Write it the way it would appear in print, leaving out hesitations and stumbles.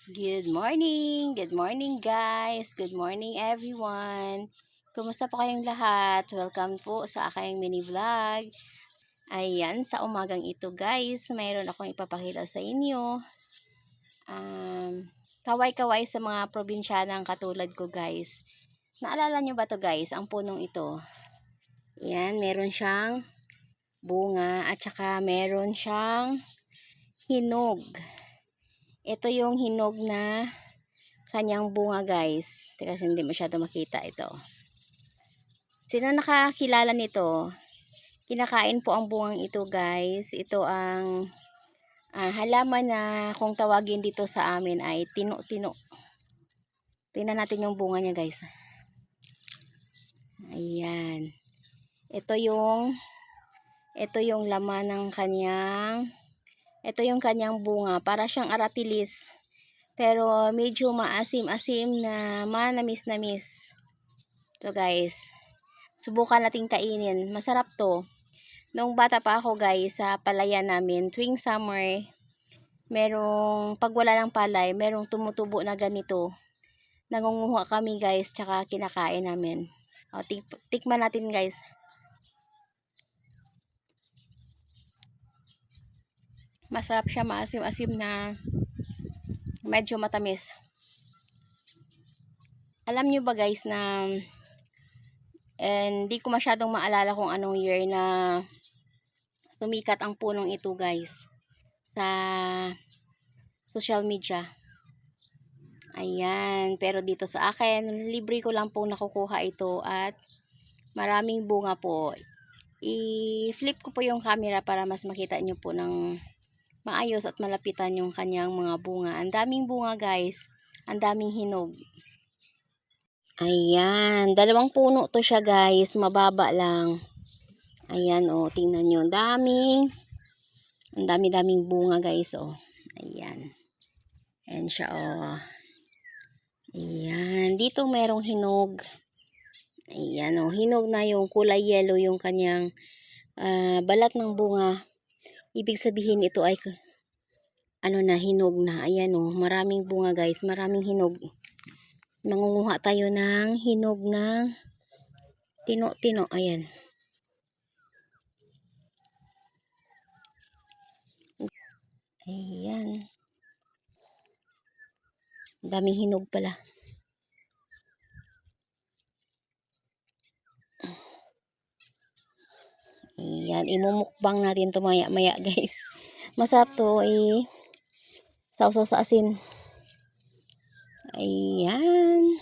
Good morning guys, good morning everyone. Kumusta po kayong lahat? Welcome po sa aking mini vlog. Ayan, sa umagang ito guys, mayroon akong ipapakita sa inyo. Kaway-kaway sa mga probinsyanang katulad ko guys. Naalala nyo ba to guys, ang punong ito? Ayan, meron siyang bunga at saka meron siyang hinog. Ito yung hinog na kanyang bunga guys. Kasi hindi masyado makita ito. Sino nakakilala nito? Kinakain po ang bungang ito guys. Ito ang halaman na kung tawagin dito sa amin ay tino-tino. Tingnan natin yung bunga niya guys. Ayan. Ito yung laman ng kanyang, ito yung kanyang bunga. Para siyang aratilis. Pero medyo maasim-asim na manamis-namis. So guys, subukan nating kainin. Masarap to. Noong bata pa ako guys, sa palayan namin, tuwing summer, pag wala ng palay, merong tumutubo na ganito. Nangunguha kami guys, tsaka kinakain namin. O, tikman natin guys. Masarap siya, maasim-asim na medyo matamis. Alam nyo ba guys na hindi ko masyadong maalala kung anong year na sumikat ang punong ito guys sa social media. Ayan, pero dito sa akin, libre ko lang pong nakukuha ito at maraming bunga po. I-flip ko po yung camera para mas makita nyo po ng maayos at malapitan yung kanyang mga bunga. Ang daming bunga guys, ang daming hinog. Ayan, dalawang puno to siya guys, mababa lang. Ayan oh, tingnan nyo, ang dami-daming bunga guys oh. Ayan. Ayan siya oh. Ayan, dito merong hinog. Ayan oh, hinog na yung kulay yellow yung kanyang balat ng bunga. Ibig sabihin ito ay hinog na. Ayan oh, maraming bunga guys, maraming hinog. Nangunguha tayo ng hinog ng tino-tino. Ayan. Ayan. Daming hinog pala. Ayan, imumukbang natin ito maya-maya guys. Masarap to sausaw sa asin. Ayan.